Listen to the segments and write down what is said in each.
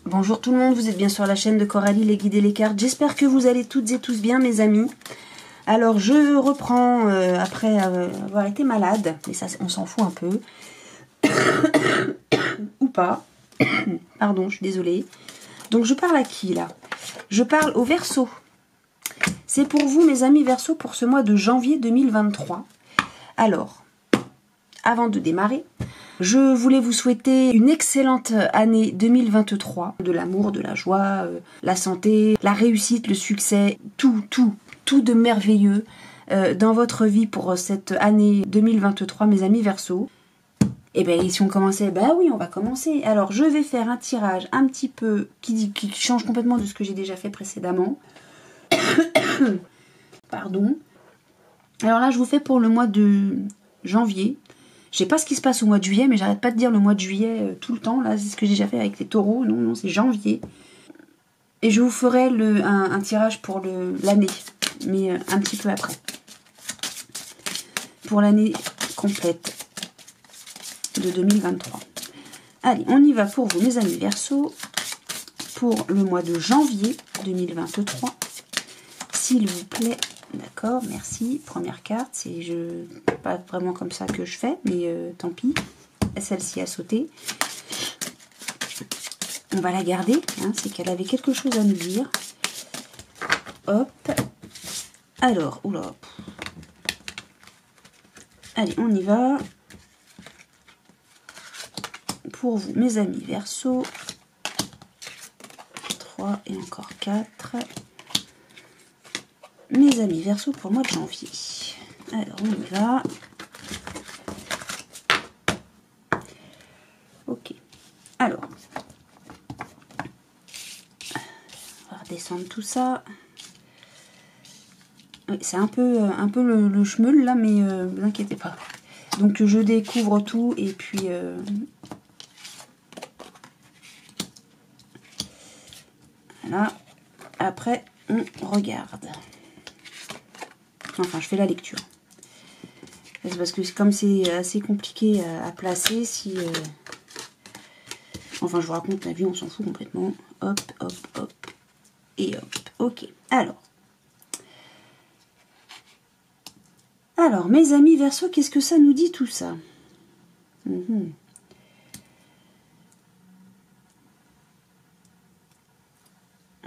Bonjour tout le monde, vous êtes bien sur la chaîne de Coralie, les guides et les cartes. J'espère que vous allez toutes et tous bien mes amis. Alors je reprends après avoir été malade, mais ça on s'en fout un peu. Ou pas. Pardon, je suis désolée. Donc je parle à qui là? Je parle aux Verseaux. C'est pour vous mes amis Verseaux pour ce mois de janvier 2023. Alors, avant de démarrer, je voulais vous souhaiter une excellente année 2023. De l'amour, de la joie, la santé, la réussite, le succès, tout de merveilleux dans votre vie pour cette année 2023, mes amis Verseaux. Et bien, si on commençait, ben oui, on va commencer. Alors, je vais faire un tirage un petit peu qui change complètement de ce que j'ai déjà fait précédemment. Pardon. Alors là, je vous fais pour le mois de janvier. Je sais pas ce qui se passe au mois de juillet, mais j'arrête pas de dire le mois de juillet tout le temps. Là, c'est ce que j'ai déjà fait avec les taureaux. Non, c'est janvier. Et je vous ferai un tirage pour l'année, mais un petit peu après. Pour l'année complète de 2023. Allez, on y va pour vous, mes amis Verseaux, pour le mois de janvier 2023. S'il vous plaît. D'accord, merci. Première carte, c'est pas vraiment comme ça que je fais, mais tant pis. Celle-ci a sauté. On va la garder, hein, c'est qu'elle avait quelque chose à nous dire. Hop. Alors, oula. Allez, on y va. Pour vous, mes amis Verseaux. 3 et encore 4. Mes amis Verseaux pour le mois de janvier. Alors, on y va. Ok. Alors, on va redescendre tout ça. Oui, c'est un peu le schmeul là, mais ne vous inquiétez pas. Donc, je découvre tout et puis... voilà. Après, on regarde. Enfin, je fais la lecture. C'est parce que comme c'est assez compliqué à placer, si... Enfin, je vous raconte la vie, on s'en fout complètement. Hop, hop, hop. Et hop. Ok. Alors, mes amis Verseaux, qu'est-ce que ça nous dit tout ça?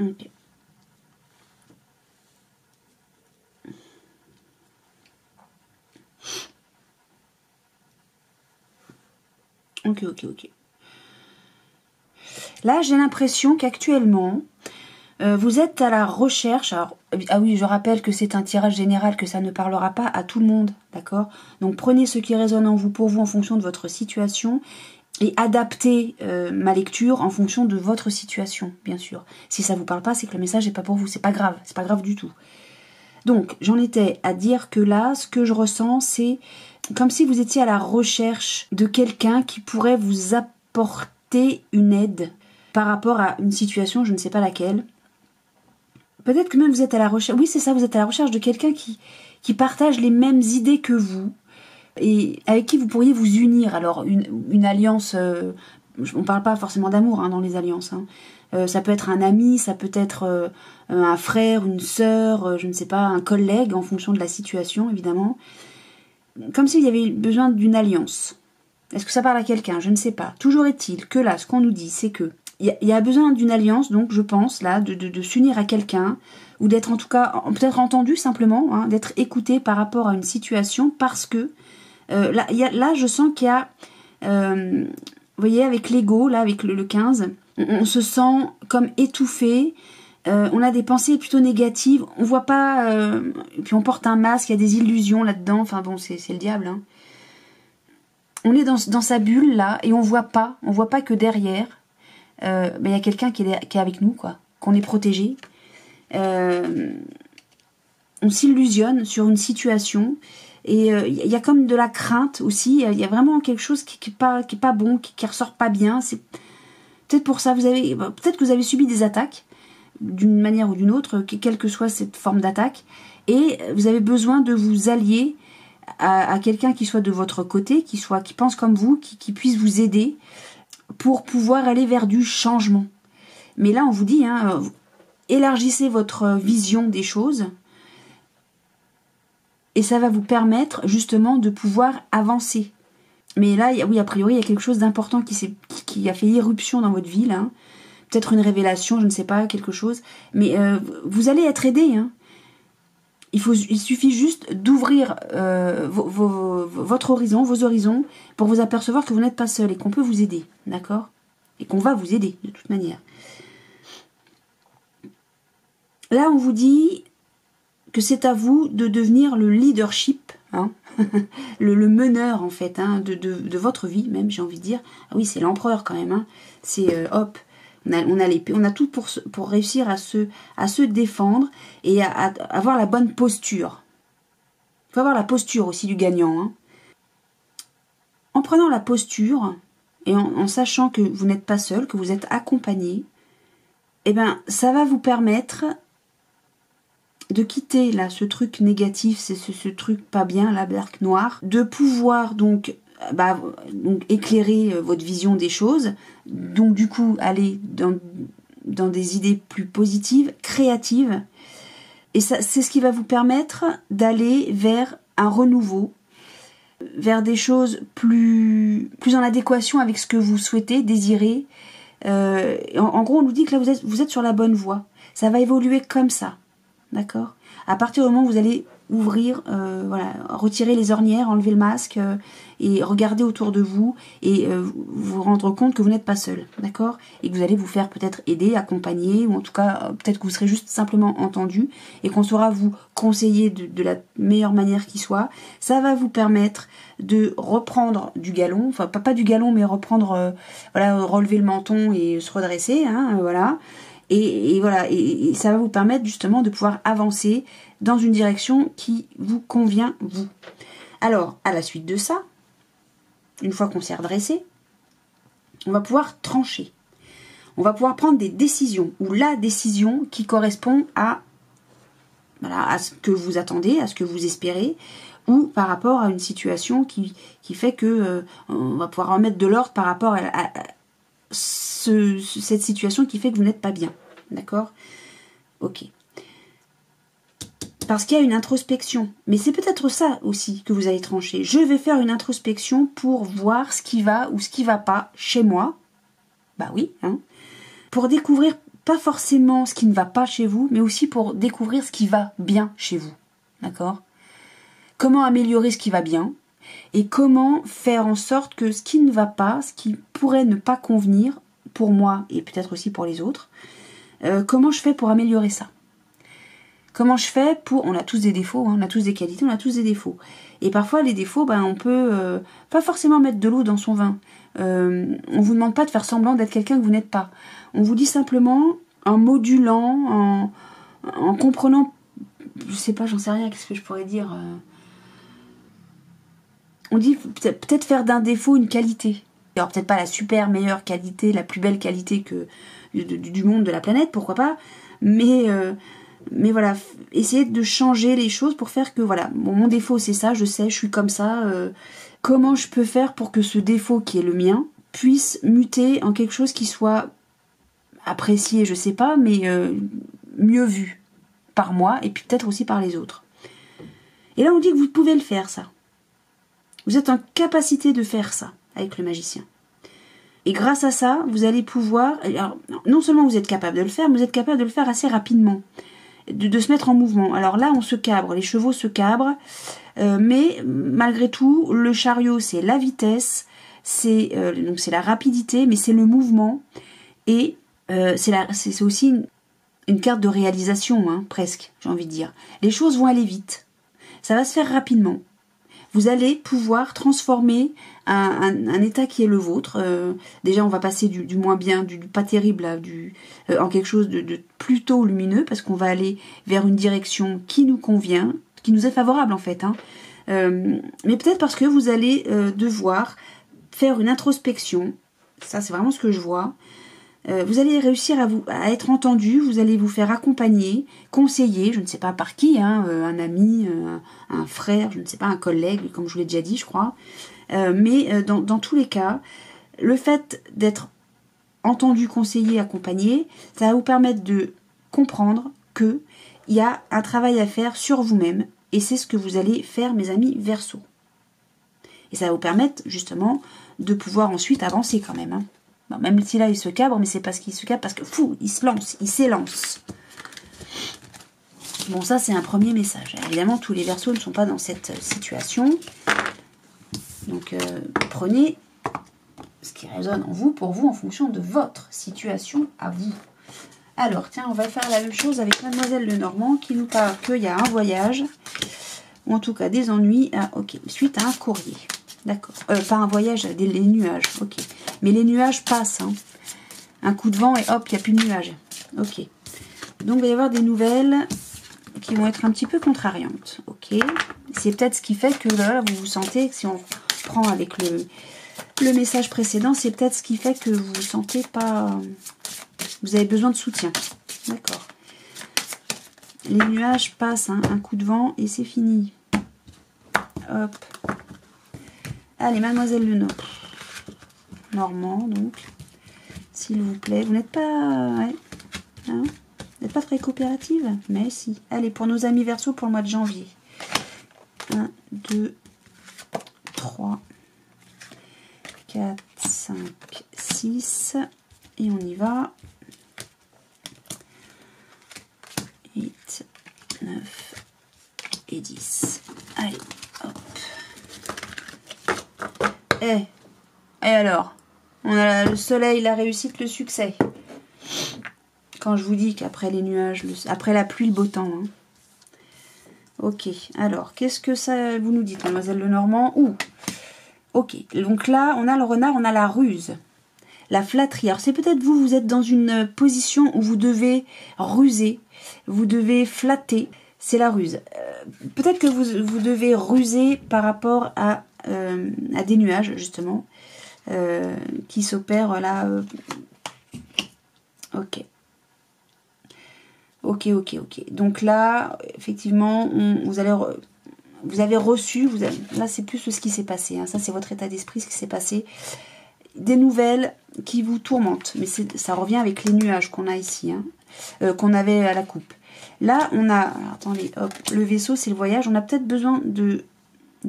Ok. Ok. Là, j'ai l'impression qu'actuellement, vous êtes à la recherche. Alors, ah oui, je rappelle que c'est un tirage général, que ça ne parlera pas à tout le monde, d'accord? Donc, prenez ce qui résonne en vous pour vous en fonction de votre situation et adaptez ma lecture en fonction de votre situation, bien sûr. Si ça vous parle pas, c'est que le message n'est pas pour vous. C'est pas grave du tout. Donc, j'en étais à dire que là, ce que je ressens, c'est comme si vous étiez à la recherche de quelqu'un qui pourrait vous apporter une aide par rapport à une situation, je ne sais pas laquelle. Peut-être que même vous êtes à la recherche... Oui, c'est ça, vous êtes à la recherche de quelqu'un qui partage les mêmes idées que vous et avec qui vous pourriez vous unir. Alors, une alliance... on ne parle pas forcément d'amour dans les alliances. Ça peut être un ami, ça peut être un frère, une sœur, je ne sais pas, un collègue, en fonction de la situation, évidemment. Comme s'il y avait besoin d'une alliance. Est-ce que ça parle à quelqu'un? Je ne sais pas. Toujours est-il que là, ce qu'on nous dit, c'est que il y a besoin d'une alliance, donc je pense, là, de s'unir à quelqu'un, ou d'être en tout cas, peut-être entendu simplement, d'être écouté par rapport à une situation, parce que là, je sens qu'il y a... vous voyez, avec l'ego, là, avec le 15, on se sent comme étouffé, on a des pensées plutôt négatives, on voit pas... puis on porte un masque, il y a des illusions là-dedans, enfin bon, c'est le diable. On est dans sa bulle, là, et on voit pas que derrière, y a quelqu'un qui est avec nous, quoi, qu'on est protégé. On s'illusionne sur une situation, et il y a comme de la crainte aussi, il y a vraiment quelque chose qui est pas bon, qui ressort pas bien. C'est peut-être pour ça, peut-être que vous avez subi des attaques, d'une manière ou d'une autre, quelle que soit cette forme d'attaque, et vous avez besoin de vous allier à quelqu'un qui soit de votre côté, qui pense comme vous, qui puisse vous aider pour pouvoir aller vers du changement. Mais là, on vous dit, hein, élargissez votre vision des choses. Et ça va vous permettre justement de pouvoir avancer. Mais là, oui, a priori, il y a quelque chose d'important qui a fait irruption dans votre vie, là. Peut-être une révélation, je ne sais pas, quelque chose. Mais vous allez être aidé, hein. Il suffit juste d'ouvrir votre horizon, vos horizons, pour vous apercevoir que vous n'êtes pas seul et qu'on peut vous aider, d'accord? Et qu'on va vous aider, de toute manière. Là, on vous dit que c'est à vous de devenir le leadership, hein, le meneur, en fait, hein, de votre vie, même, j'ai envie de dire. Ah oui, c'est l'empereur, quand même, hein. C'est, hop, on a l'épée, on a tout pour réussir à se défendre et à avoir la bonne posture. Il faut avoir la posture aussi du gagnant, hein. En prenant la posture et en sachant que vous n'êtes pas seul, que vous êtes accompagné, eh ben, ça va vous permettre de quitter là ce truc négatif, c'est ce truc pas bien, la barque noire, de pouvoir donc éclairer votre vision des choses, donc du coup aller dans des idées plus positives, créatives, et ça c'est ce qui va vous permettre d'aller vers un renouveau, vers des choses plus en adéquation avec ce que vous souhaitez, désirez. En gros, on nous dit que là vous êtes sur la bonne voie. Ça va évoluer comme ça. D'accord? À partir du moment où vous allez ouvrir, retirer les ornières, enlever le masque et regarder autour de vous et vous rendre compte que vous n'êtes pas seul, d'accord? Et que vous allez vous faire peut-être aider, accompagner, ou en tout cas peut-être que vous serez juste simplement entendu et qu'on saura vous conseiller de la meilleure manière qui soit. Ça va vous permettre de reprendre du galon, enfin pas du galon mais reprendre, relever le menton et se redresser, hein, voilà. Et voilà, et ça va vous permettre justement de pouvoir avancer dans une direction qui vous convient, vous. Alors, à la suite de ça, une fois qu'on s'est redressé, on va pouvoir trancher. On va pouvoir prendre des décisions, ou la décision qui correspond à ce que vous attendez, à ce que vous espérez, ou par rapport à une situation qui fait que on va pouvoir remettre de l'ordre par rapport à cette situation qui fait que vous n'êtes pas bien. D'accord? Ok. Parce qu'il y a une introspection. Mais c'est peut-être ça aussi que vous allez trancher. Je vais faire une introspection pour voir ce qui va ou ce qui va pas chez moi. Bah oui, hein. Pour découvrir pas forcément ce qui ne va pas chez vous, mais aussi pour découvrir ce qui va bien chez vous. D'accord? Comment améliorer ce qui va bien et comment faire en sorte que ce qui ne va pas, ce qui pourrait ne pas convenir pour moi et peut-être aussi pour les autres, comment je fais pour améliorer ça? Comment je fais pour... On a tous des défauts, hein, on a tous des qualités, on a tous des défauts. Et parfois, les défauts, on peut pas forcément mettre de l'eau dans son vin. On vous demande pas de faire semblant d'être quelqu'un que vous n'êtes pas. On vous dit simplement, en modulant, en comprenant... Je sais pas, j'en sais rien, qu'est-ce que je pourrais dire On dit peut-être faire d'un défaut une qualité. Alors peut-être pas la super meilleure qualité, la plus belle qualité que du monde, de la planète, pourquoi pas, mais voilà, essayer de changer les choses pour faire que voilà, mon défaut c'est ça, je sais, je suis comme ça, comment je peux faire pour que ce défaut qui est le mien puisse muter en quelque chose qui soit apprécié, je sais pas, mais mieux vu par moi et puis peut-être aussi par les autres. Et là on dit que vous pouvez le faire ça. Vous êtes en capacité de faire ça avec le magicien. Et grâce à ça, vous allez pouvoir... Alors, non seulement vous êtes capable de le faire, mais vous êtes capable de le faire assez rapidement. De se mettre en mouvement. Alors là, on se cabre, les chevaux se cabrent. Mais malgré tout, le chariot, c'est la vitesse, c'est la rapidité, mais c'est le mouvement. Et c'est aussi une carte de réalisation, hein, presque, j'ai envie de dire. Les choses vont aller vite. Ça va se faire rapidement. Vous allez pouvoir transformer un état qui est le vôtre. Déjà, on va passer du moins bien, du pas terrible, en quelque chose de plutôt lumineux, parce qu'on va aller vers une direction qui nous convient, qui nous est favorable en fait. Hein. Mais peut-être parce que vous allez devoir faire une introspection. Ça, c'est vraiment ce que je vois. Vous allez réussir à être entendu, vous allez vous faire accompagner, conseiller, je ne sais pas par qui, hein, un ami, un frère, je ne sais pas, un collègue, comme je vous l'ai déjà dit, je crois. Mais dans tous les cas, le fait d'être entendu, conseillé, accompagné. Ça va vous permettre de comprendre que il y a un travail à faire sur vous-même. Et c'est ce que vous allez faire, mes amis Verseau. Et ça va vous permettre, justement, de pouvoir ensuite avancer quand même. Hein. Bon, même si là, il se cabre, mais c'est parce qu'il se cabre, parce que fou, il se lance, il s'élance. Bon, ça, c'est un premier message. Évidemment, tous les Verseaux ne sont pas dans cette situation. Donc, prenez ce qui résonne en vous, pour vous, en fonction de votre situation à vous. Alors, tiens, on va faire la même chose avec Mademoiselle Lenormand, qui nous parle qu'il y a un voyage, ou en tout cas des ennuis, ok, suite à un courrier. D'accord. Pas un voyage, les nuages, ok. Mais les nuages passent, hein. Un coup de vent et hop, il n'y a plus de nuages. Ok. Donc, il va y avoir des nouvelles qui vont être un petit peu contrariantes. Ok. C'est peut-être ce qui fait que là, vous vous sentez, si on prend avec le message précédent, c'est peut-être ce qui fait que vous vous sentez pas... Vous avez besoin de soutien. D'accord. Les nuages passent, hein, un coup de vent et c'est fini. Hop. Allez, Mademoiselle Lenormand, donc. S'il vous plaît. Vous n'êtes pas... Ouais. Hein, vous n'êtes pas très coopérative? Mais si. Allez, pour nos amis Verseau pour le mois de janvier. 1, 2, 3, 4, 5, 6. Et on y va. 8, 9 et 10. Allez, hop. Et alors, on a le soleil, la réussite, le succès. Quand je vous dis qu'après les nuages, après la pluie, le beau temps. Hein. Ok, alors, qu'est-ce que ça vous nous dites, Mademoiselle Lenormand? Ouh, ok, donc là, on a le renard, on a la ruse. La flatterie. Alors, c'est peut-être vous, vous êtes dans une position où vous devez ruser. Vous devez flatter, c'est la ruse. Peut-être que vous devez ruser par rapport à des nuages, justement, qui s'opèrent là. Ok. Ok. Donc là, effectivement, vous avez reçu, là c'est plus ce qui s'est passé. Hein, ça, c'est votre état d'esprit, ce qui s'est passé. Des nouvelles qui vous tourmentent. Mais ça revient avec les nuages qu'on a ici, hein, qu'on avait à la coupe. Là, on a... Alors, attendez, hop, le vaisseau, c'est le voyage. On a peut-être besoin de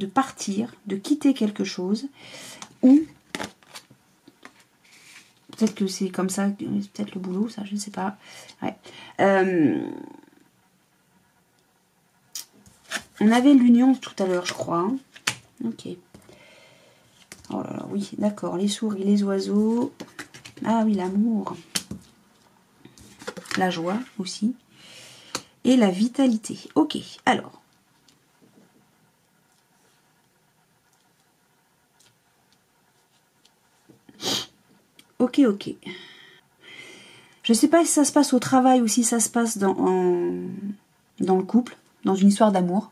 partir, de quitter quelque chose. Ou... Peut-être que c'est comme ça, c'est peut-être le boulot, ça, je ne sais pas. Ouais. On avait l'union tout à l'heure, je crois. Hein. Ok. Oh là là, oui, d'accord. Les souris, les oiseaux. Ah oui, l'amour. La joie aussi. Et la vitalité. Ok, alors. Ok. Je ne sais pas si ça se passe au travail ou si ça se passe dans le couple, dans une histoire d'amour.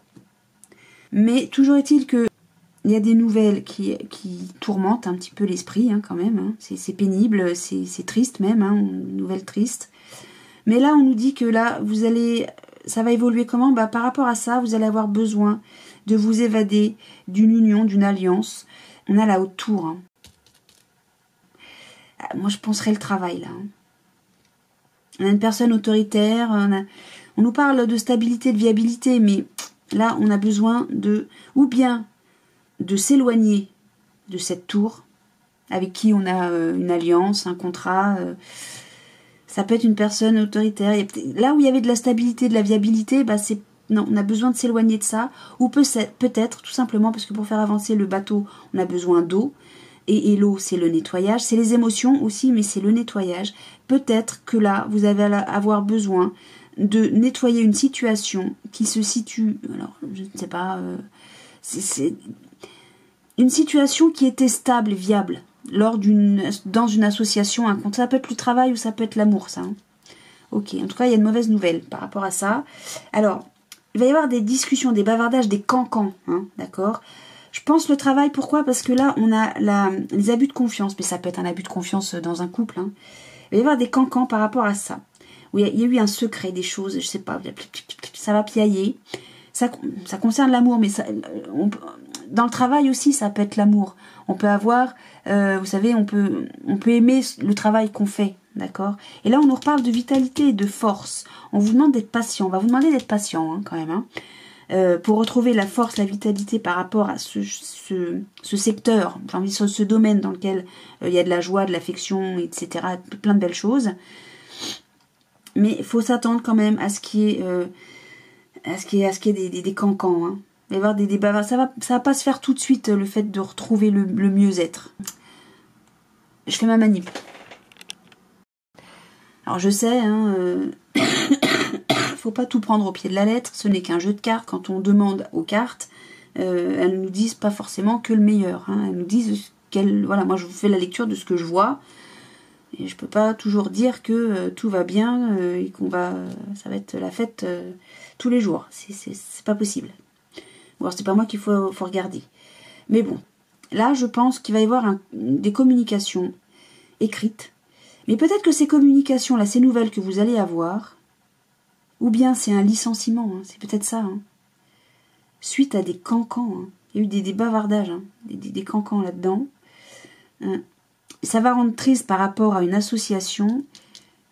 Mais toujours est-il que il y a des nouvelles qui tourmentent un petit peu l'esprit, hein, quand même. Hein. C'est pénible, c'est triste même, hein, une nouvelle triste. Mais là, on nous dit que là, ça va évoluer comment? Bah, par rapport à ça, vous allez avoir besoin de vous évader d'une union, d'une alliance. On a la haute tour. Hein. Moi, je penserais le travail, là. Hein. On a une personne autoritaire, on nous parle de stabilité, de viabilité, mais là, on a besoin ou bien de s'éloigner de cette tour, avec qui on a une alliance, un contrat. Ça peut être une personne autoritaire. Là où il y avait de la stabilité, de la viabilité, bah non, on a besoin de s'éloigner de ça. Ou peut-être, tout simplement, parce que pour faire avancer le bateau, on a besoin d'eau. Et l'eau, c'est le nettoyage. C'est les émotions aussi, mais c'est le nettoyage. Peut-être que là, vous allez avoir besoin de nettoyer une situation qui se situe... Alors, je ne sais pas... c'est une situation qui était stable et viable dans une association, un contrat. Ça peut être le travail ou ça peut être l'amour, ça. Hein. Ok, en tout cas, il y a une mauvaise nouvelle par rapport à ça. Alors, il va y avoir des discussions, des bavardages, des cancans, hein, d'accord? Je pense le travail, pourquoi? Parce que là, on a les abus de confiance, mais ça peut être un abus de confiance dans un couple. Hein. Il va y avoir des cancans par rapport à ça. Où il y a eu un secret, des choses, je sais pas, ça va piailler. Ça concerne l'amour, mais dans le travail aussi, ça peut être l'amour. On peut avoir, vous savez, on peut aimer le travail qu'on fait, d'accord? Et là, on nous reparle de vitalité, de force. On vous demande d'être patient. On va vous demander d'être patient, hein, quand même, hein. Pour retrouver la force, la vitalité par rapport à ce secteur, j'ai envie de dire ce domaine dans lequel il y a de la joie, de l'affection, etc., plein de belles choses. Mais il faut s'attendre quand même à ce qu'il y ait des cancans, hein. Il va y avoir des débats, ça va pas se faire tout de suite, le fait de retrouver le mieux-être. Je fais ma manip. Alors je sais, hein, faut pas tout prendre au pied de la lettre, ce n'est qu'un jeu de cartes. Quand on demande aux cartes, elles nous disent pas forcément que le meilleur, hein. Elles nous disent voilà, moi je vous fais la lecture de ce que je vois, et je peux pas toujours dire que tout va bien et ça va être la fête tous les jours. C'est pas possible. Ou alors c'est pas moi qu'il faut regarder. Mais bon, là je pense qu'il va y avoir des communications écrites. Mais peut-être que ces communications, là, ces nouvelles que vous allez avoir, ou bien c'est un licenciement, hein, c'est peut-être ça, hein, suite à des cancans, hein. Il y a eu des bavardages, hein, des cancans là-dedans. Ça va rendre triste par rapport à une association,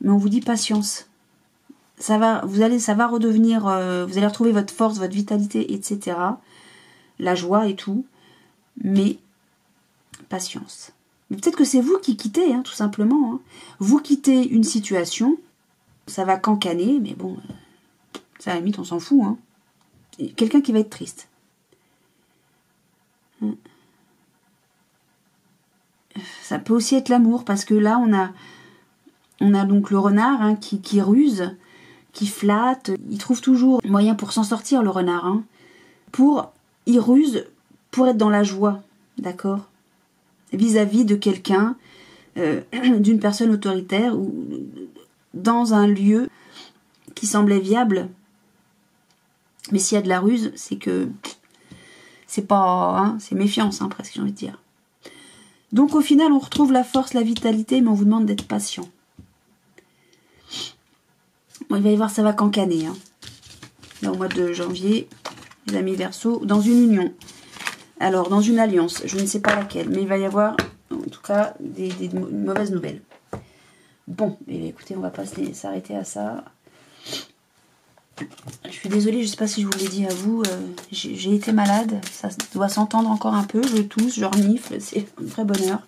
mais on vous dit patience. Ça va redevenir, vous allez retrouver votre force, votre vitalité, etc. La joie et tout, mais patience. Peut-être que c'est vous qui quittez, hein, tout simplement, hein. Vous quittez une situation, ça va cancaner, mais bon, ça à la limite, on s'en fout, hein. Quelqu'un qui va être triste. Ça peut aussi être l'amour, parce que là, on a donc le renard, hein, qui ruse, qui flatte. Il trouve toujours moyen pour s'en sortir, le renard, hein. Il ruse pour être dans la joie, d'accord, vis-à-vis de quelqu'un, d'une personne autoritaire ou dans un lieu qui semblait viable. Mais s'il y a de la ruse, c'est que c'est pas, hein, c'est méfiance, hein, presque, j'ai envie de dire. Donc au final, on retrouve la force, la vitalité, mais on vous demande d'être patient. Bon, il va y voir, ça va cancaner, hein. Là, au mois de janvier, les amis Verseaux, dans une union. Alors, dans une alliance, je ne sais pas laquelle, mais il va y avoir, en tout cas, des mauvaises nouvelles. Bon, écoutez, on va pas s'arrêter à ça. Je suis désolée, je ne sais pas si je vous l'ai dit à vous, j'ai été malade, ça doit s'entendre encore un peu, je tousse, je renifle, c'est un vrai bonheur.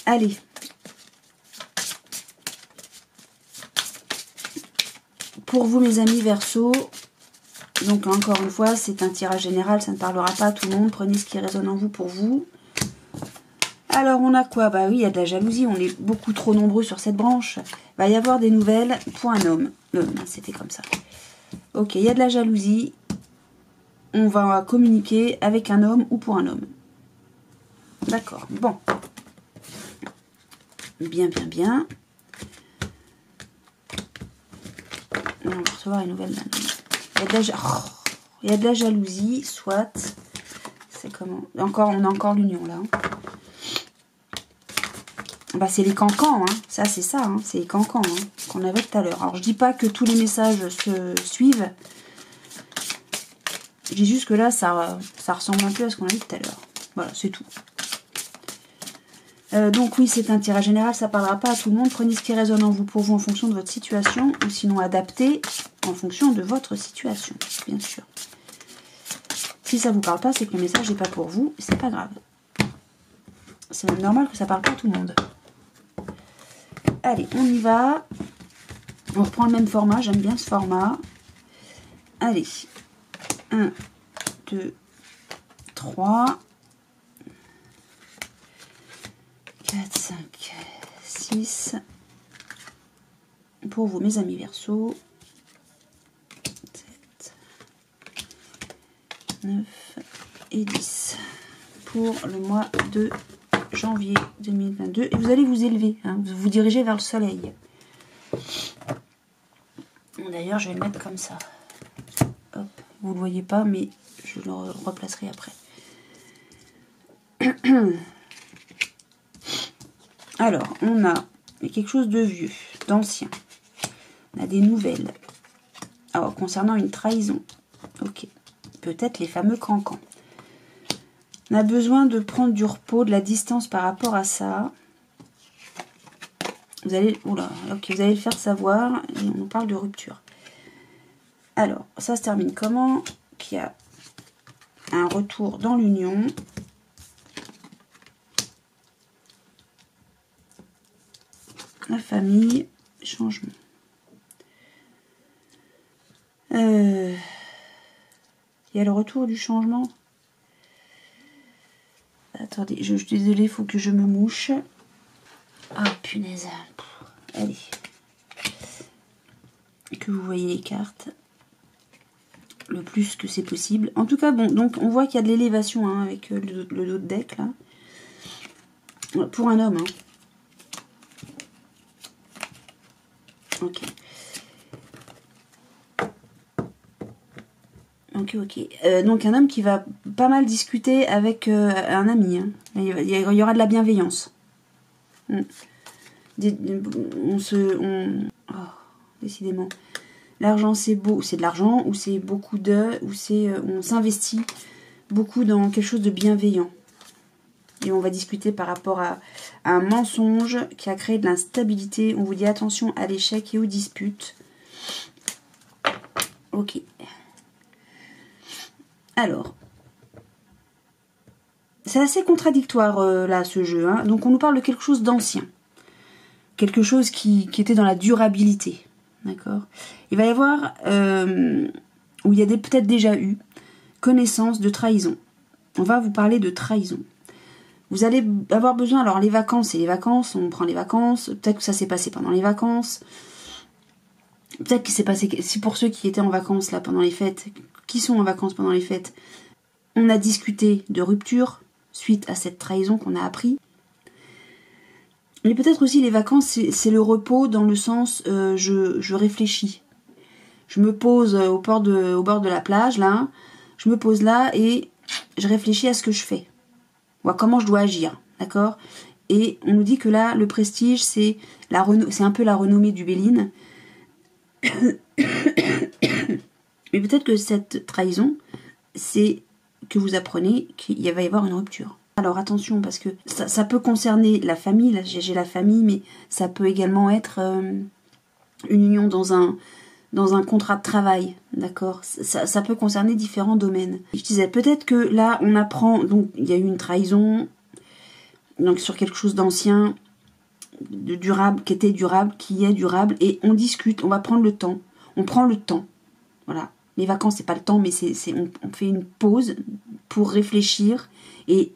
Allez. Pour vous, mes amis Verseaux, donc encore une fois, c'est un tirage général, ça ne parlera pas à tout le monde. Prenez ce qui résonne en vous pour vous. Alors on a quoi? Bah oui, il y a de la jalousie, on est beaucoup trop nombreux sur cette branche. Il va y avoir des nouvelles pour un homme. C'était comme ça. Ok, il y a de la jalousie. On va communiquer avec un homme ou pour un homme. D'accord, bon. Bien, bien, bien. On va recevoir une nouvelle d'un homme. Il y a de la jalousie, soit. C'est comment? On a encore l'union là. Hein. Bah, c'est les cancans, hein. Ça, c'est ça, hein. C'est les cancans, hein, qu'on avait tout à l'heure. Alors, je dis pas que tous les messages se suivent. Je dis juste que là, ça ressemble un peu à ce qu'on a dit tout à l'heure. Voilà, c'est tout. Donc oui, c'est un tirage général, ça parlera pas à tout le monde. Prenez ce qui résonne en vous pour vous en fonction de votre situation, ou sinon adaptez en fonction de votre situation, bien sûr. Si ça vous parle pas, c'est que le message n'est pas pour vous, c'est pas grave. C'est même normal que ça parle pas à tout le monde. Allez, on y va. On reprend le même format, j'aime bien ce format. Allez, 1, 2, 3... 4, 5, 6. Pour vous, mes amis Verseaux. 7, 9 et 10. Pour le mois de janvier 2022. Et vous allez vous élever. Hein, vous vous dirigez vers le soleil. D'ailleurs, je vais le mettre comme ça. Hop, vous ne le voyez pas, mais je le replacerai après. Alors, on a quelque chose de vieux, d'ancien. On a des nouvelles. Alors, concernant une trahison. Ok. peut-être les fameux cancans. On a besoin de prendre du repos, de la distance par rapport à ça. Vous allez, oula, ok, vous allez le faire savoir. Et on nous parle de rupture. Alors, ça se termine comment? Qu'il y a un retour dans l'union. La famille, changement. Il y a le retour du changement. Attendez, je suis désolée, il faut que je me mouche. Ah, punaise. Allez. Que vous voyez les cartes. Le plus que c'est possible. En tout cas, bon, donc on voit qu'il y a de l'élévation hein, avec le dos de deck, là. Pour un homme, hein. Ok. Ok. Donc un homme qui va pas mal discuter avec un ami. Hein. Il y aura de la bienveillance. Oh, décidément. L'argent c'est beau, c'est de l'argent ou c'est beaucoup ou c'est on s'investit beaucoup dans quelque chose de bienveillant. Et on va discuter par rapport à un mensonge qui a créé de l'instabilité. On vous dit attention à l'échec et aux disputes. Ok. Alors, c'est assez contradictoire là ce jeu. Hein. Donc on nous parle de quelque chose d'ancien. Quelque chose qui était dans la durabilité. D'accord. Il va y avoir, où il y a peut-être déjà eu, connaissance de trahison. On va vous parler de trahison. Vous allez avoir besoin, alors les vacances, c'est les vacances, on prend les vacances, peut-être que ça s'est passé pendant les vacances, peut-être qu'il s'est passé, si pour ceux qui étaient en vacances là pendant les fêtes, qui sont en vacances pendant les fêtes, on a discuté de rupture suite à cette trahison qu'on a appris. Mais peut-être aussi les vacances, c'est le repos dans le sens, je réfléchis. Je me pose au bord de la plage, là, je me pose là et je réfléchis à ce que je fais. Ou à comment je dois agir, d'accord? Et on nous dit que là, le prestige, c'est un peu la renommée du Béline. Mais peut-être que cette trahison, c'est que vous apprenez qu'il va y avoir une rupture. Alors attention, parce que ça peut concerner la famille, là j'ai la famille, mais ça peut également être une union dans un contrat de travail, d'accord? Ça peut concerner différents domaines. Je disais, peut-être que là, on apprend, donc il y a eu une trahison, donc sur quelque chose d'ancien, de durable, qui était durable, qui est durable, et on discute, on va prendre le temps. On prend le temps, voilà. Les vacances, c'est pas le temps, mais on fait une pause pour réfléchir et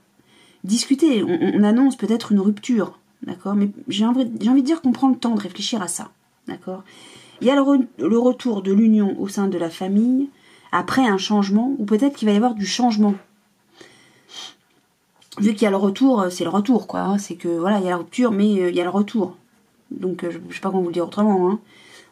discuter. On annonce peut-être une rupture, d'accord? Mais j'ai envie de dire qu'on prend le temps de réfléchir à ça, d'accord? Il y a le retour de l'union au sein de la famille, après un changement, ou peut-être qu'il va y avoir du changement. Vu qu'il y a le retour, c'est le retour, quoi. Hein. C'est que, voilà, il y a la rupture, mais il y a le retour. Donc, je ne sais pas comment vous le dire autrement. Hein.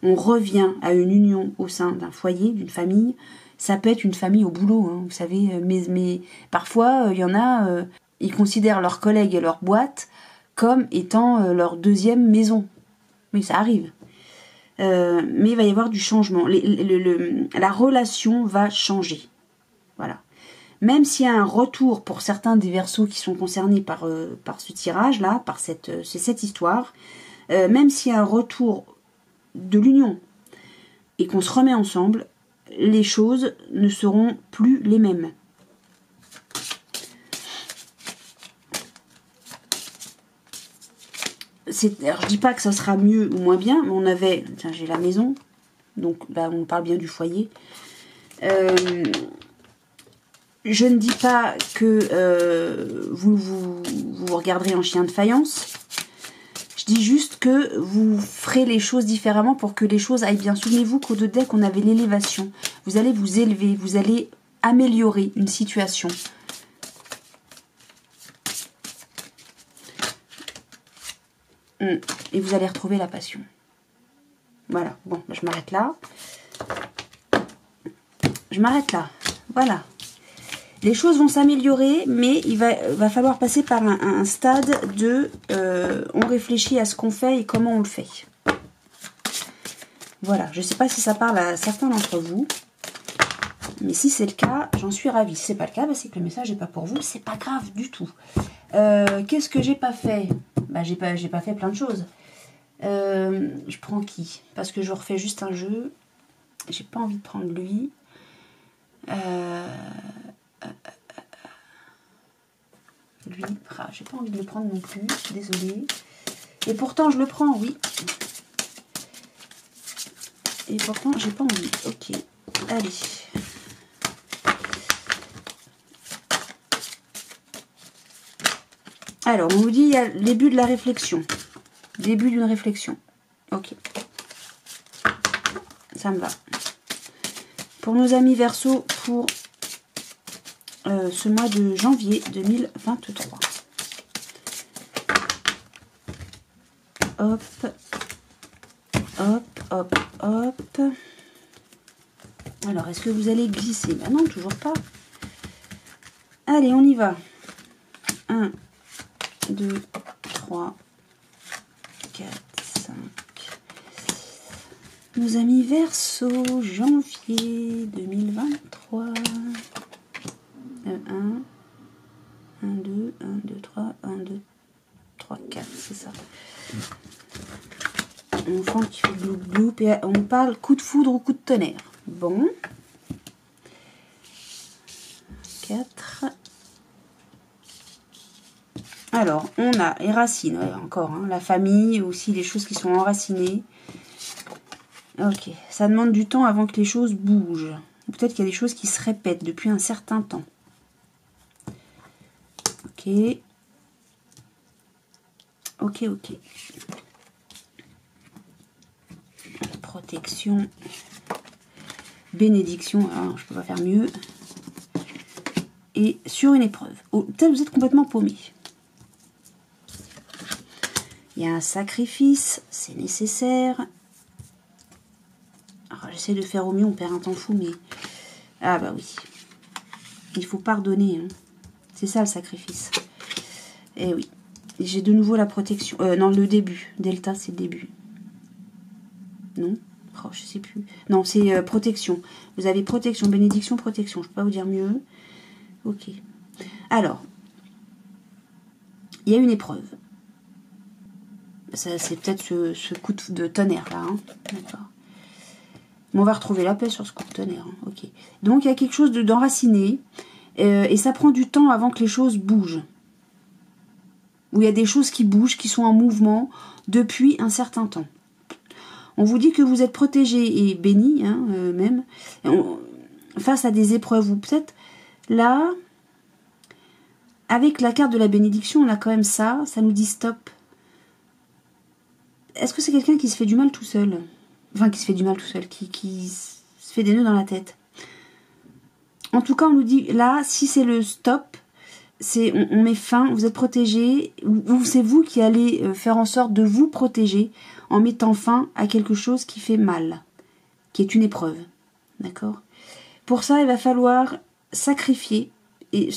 On revient à une union au sein d'un foyer, d'une famille. Ça peut être une famille au boulot, hein, vous savez. Mais parfois, il y en a, ils considèrent leurs collègues et leur boîte comme étant leur deuxième maison. Oui, ça arrive. Mais il va y avoir du changement. La relation va changer. Voilà. Même s'il y a un retour pour certains des Verseaux qui sont concernés par ce tirage-là, par cette histoire, même s'il y a un retour de l'union et qu'on se remet ensemble, les choses ne seront plus les mêmes. Alors, je dis pas que ça sera mieux ou moins bien, mais on avait... Tiens, j'ai la maison, donc là on parle bien du foyer. Je ne dis pas que vous regarderez en chien de faïence. Je dis juste que vous ferez les choses différemment pour que les choses aillent bien. Souvenez-vous qu'au dos de deck, on avait l'élévation. Vous allez vous élever, vous allez améliorer une situation. Et vous allez retrouver la passion. Voilà, bon, je m'arrête là. Je m'arrête là. Voilà. Les choses vont s'améliorer, mais il va falloir passer par un stade de... on réfléchit à ce qu'on fait et comment on le fait. Voilà, je ne sais pas si ça parle à certains d'entre vous. Mais si c'est le cas, j'en suis ravie. Si c'est pas le cas, bah, c'est que le message n'est pas pour vous. C'est pas grave du tout. Qu'est-ce que j'ai pas fait? Bah, j'ai pas fait plein de choses. Je prends qui? Parce que je refais juste un jeu. J'ai pas envie de prendre lui. Lui, j'ai pas envie de le prendre non plus. Désolée. Et pourtant, je le prends, oui. Et pourtant, j'ai pas envie. Ok. Allez. Alors, on vous dit, il y a le début de la réflexion. Début d'une réflexion. Ok. Ça me va. Pour nos amis Verseau, pour ce mois de janvier 2023. Hop. Hop, hop, hop. Alors, est-ce que vous allez glisser? Ben non, toujours pas. Allez, on y va. 1, 2, 3, 4, 5. Nos amis Verseau, janvier 2023. 1, 2, 1, 2, 3, 1, 2, 3, 4, c'est ça. Enfant qui fait gloup gloup et on parle coup de foudre ou coup de tonnerre. Bon. 4. Alors, on a les racines, ouais, encore, hein, la famille, aussi les choses qui sont enracinées. Ok, ça demande du temps avant que les choses bougent. Peut-être qu'il y a des choses qui se répètent depuis un certain temps. Ok. Ok, ok. Protection. Bénédiction. Alors, je peux pas faire mieux. Et sur une épreuve. Oh, peut-être vous êtes complètement paumé. Il y a un sacrifice. C'est nécessaire. J'essaie de faire au mieux. On perd un temps fou, mais... Ah bah oui. Il faut pardonner. Hein. C'est ça le sacrifice. Eh oui. J'ai de nouveau la protection. Non, le début. Delta, c'est le début. Non, oh, je sais plus. Non, c'est protection. Vous avez protection, bénédiction, protection. Je peux pas vous dire mieux. Ok. Alors, il y a une épreuve. C'est peut-être ce coup de tonnerre là. Hein. D'accord. Mais on va retrouver la paix sur ce coup de tonnerre. Hein. Ok. Donc il y a quelque chose d'enraciné. Et ça prend du temps avant que les choses bougent. Où il y a des choses qui bougent, qui sont en mouvement depuis un certain temps. On vous dit que vous êtes protégé et béni, hein, même, face à des épreuves. Ou peut-être, là, avec la carte de la bénédiction, on a quand même ça. Ça nous dit stop. Est-ce que c'est quelqu'un qui se fait du mal tout seul? Enfin, qui se fait du mal tout seul, qui se fait des nœuds dans la tête. En tout cas, on nous dit, là, si c'est le stop, on met fin, vous êtes protégé, ou c'est vous qui allez faire en sorte de vous protéger en mettant fin à quelque chose qui fait mal, qui est une épreuve. D'accord? Pour ça, il va falloir sacrifier. Et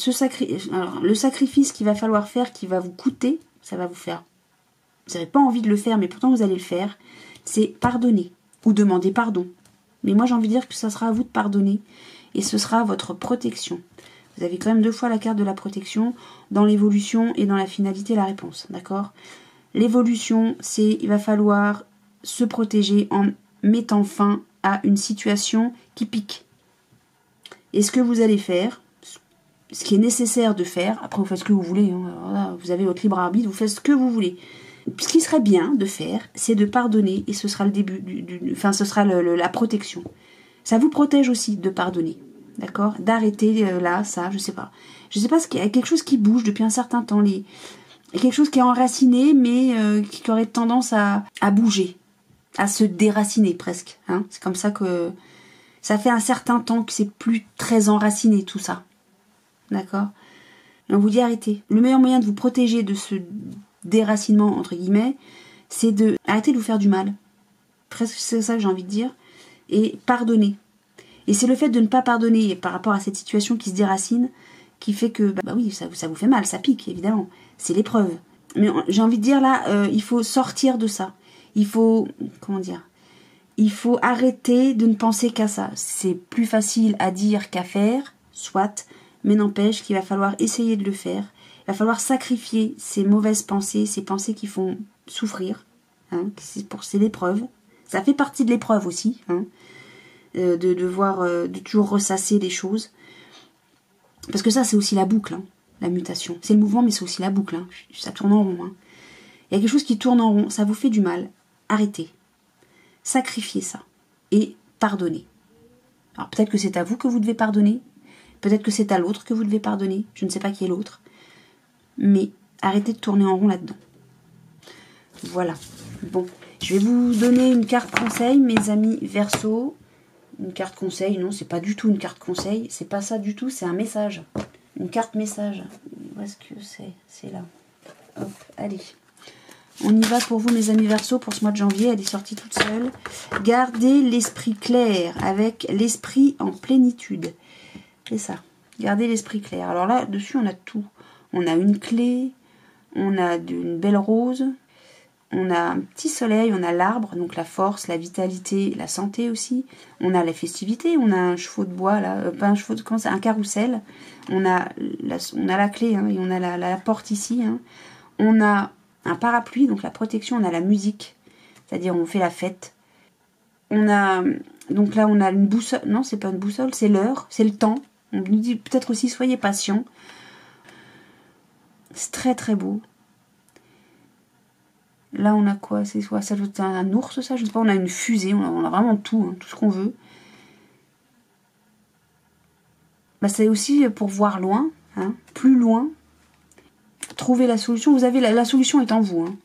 alors, le sacrifice qu'il va falloir faire, qui va vous coûter, ça va vous faire... Vous n'avez pas envie de le faire, mais pourtant vous allez le faire. C'est pardonner ou demander pardon. Mais moi, j'ai envie de dire que ça sera à vous de pardonner. Et ce sera votre protection. Vous avez quand même 2 fois la carte de la protection dans l'évolution et dans la finalité, la réponse. D'accord? L'évolution, c'est il va falloir se protéger en mettant fin à une situation qui pique. Et ce que vous allez faire, ce qui est nécessaire de faire, après vous faites ce que vous voulez, hein, voilà, vous avez votre libre arbitre, vous faites ce que vous voulez. Ce qui serait bien de faire, c'est de pardonner et ce sera le début, enfin ce sera la protection. Ça vous protège aussi de pardonner. D'accord? D'arrêter là, ça, je sais pas. Je sais pas ce qu'il y a quelque chose qui bouge depuis un certain temps. Quelque chose qui est enraciné, mais qui aurait tendance à bouger. À se déraciner presque. Hein? C'est comme ça que... Ça fait un certain temps que c'est plus très enraciné tout ça. D'accord? Et on vous dit arrêtez. Le meilleur moyen de vous protéger de ce déracinement, entre guillemets, c'est de arrêter de vous faire du mal. Presque c'est ça que j'ai envie de dire. Et pardonner. Et c'est le fait de ne pas pardonner par rapport à cette situation qui se déracine qui fait que, bah oui, ça vous fait mal, ça pique, évidemment. C'est l'épreuve. Mais j'ai envie de dire, là, il faut sortir de ça. Il faut, comment dire, Il faut arrêter de ne penser qu'à ça. C'est plus facile à dire qu'à faire, soit, mais n'empêche qu'il va falloir essayer de le faire. Il va falloir sacrifier ces mauvaises pensées, ces pensées qui font souffrir. Hein, c'est l'épreuve. Ça fait partie de l'épreuve aussi, hein, de devoir de toujours ressasser les choses. Parce que ça, c'est aussi la boucle, hein, la mutation. C'est le mouvement, mais c'est aussi la boucle. Hein. Ça tourne en rond. Hein. Il y a quelque chose qui tourne en rond, ça vous fait du mal. Arrêtez. Sacrifiez ça. Et pardonnez. Alors peut-être que c'est à vous que vous devez pardonner. Peut-être que c'est à l'autre que vous devez pardonner. Je ne sais pas qui est l'autre. Mais arrêtez de tourner en rond là-dedans. Voilà. Bon. Je vais vous donner une carte conseil, mes amis Verseau. Une carte conseil, non, c'est pas du tout une carte conseil. C'est pas ça du tout, c'est un message. Une carte message. Où est-ce que c'est? C'est là. Hop, allez. On y va pour vous, mes amis Verseau, pour ce mois de janvier. Elle est sortie toute seule. Gardez l'esprit clair avec l'esprit en plénitude. C'est ça. Gardez l'esprit clair. Alors là, dessus, on a tout. On a une clé. On a une belle rose. On a un petit soleil. On a l'arbre, donc la force, la vitalité, la santé aussi. On a la festivité. On a un chevaux de bois, là. Pas un chevaux de... Comment c'est? Un carrousel. On a la clé, hein, et on a la porte ici. Hein. On a un parapluie, donc la protection, on a la musique, c'est-à-dire on fait la fête. On a, donc là on a une boussole, non c'est pas une boussole, c'est l'heure, c'est le temps. On nous dit peut-être aussi soyez patient. C'est très très beau. Là on a quoi? C'est quoi? Ça doit être un ours, ça, je ne sais pas, on a une fusée, on a vraiment tout, hein, tout ce qu'on veut. Bah, c'est aussi pour voir loin, hein, plus loin. Trouver la solution, vous avez la solution est en vous. Hein.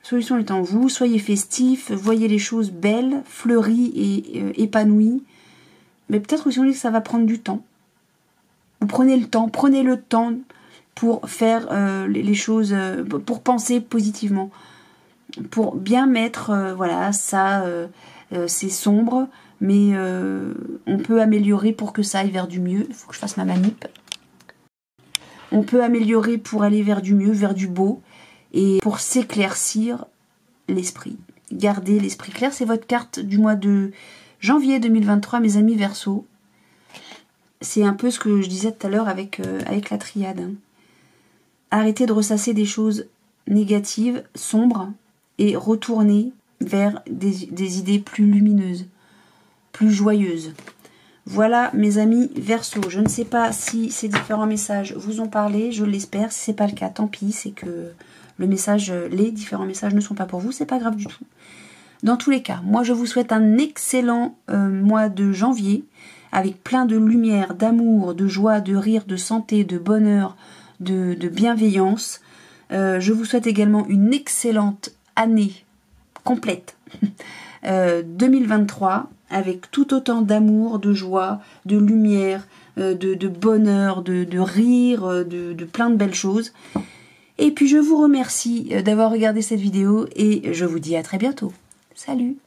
La solution est en vous, soyez festifs, voyez les choses belles, fleuries et épanouies. Mais peut-être aussi on dit que ça va prendre du temps. Vous prenez le temps pour faire les choses, pour penser positivement. Pour bien mettre, voilà, ça, c'est sombre, mais on peut améliorer pour que ça aille vers du mieux. Il faut que je fasse ma manip. On peut améliorer pour aller vers du mieux, vers du beau, et pour s'éclaircir l'esprit. Gardez l'esprit clair, c'est votre carte du mois de janvier 2023, mes amis Verseau. C'est un peu ce que je disais tout à l'heure avec la triade. Hein. Arrêtez de ressasser des choses négatives, sombres, et retournez vers des idées plus lumineuses, plus joyeuses. Voilà mes amis Verseau, je ne sais pas si ces différents messages vous ont parlé, je l'espère. Si ce n'est pas le cas, tant pis, c'est que les différents messages ne sont pas pour vous, c'est pas grave du tout. Dans tous les cas, moi je vous souhaite un excellent mois de janvier, avec plein de lumière, d'amour, de joie, de rire, de santé, de bonheur, de bienveillance. Je vous souhaite également une excellente année complète 2023, avec tout autant d'amour, de joie, de lumière, de bonheur, de rire, de plein de belles choses. Et puis je vous remercie d'avoir regardé cette vidéo et je vous dis à très bientôt. Salut!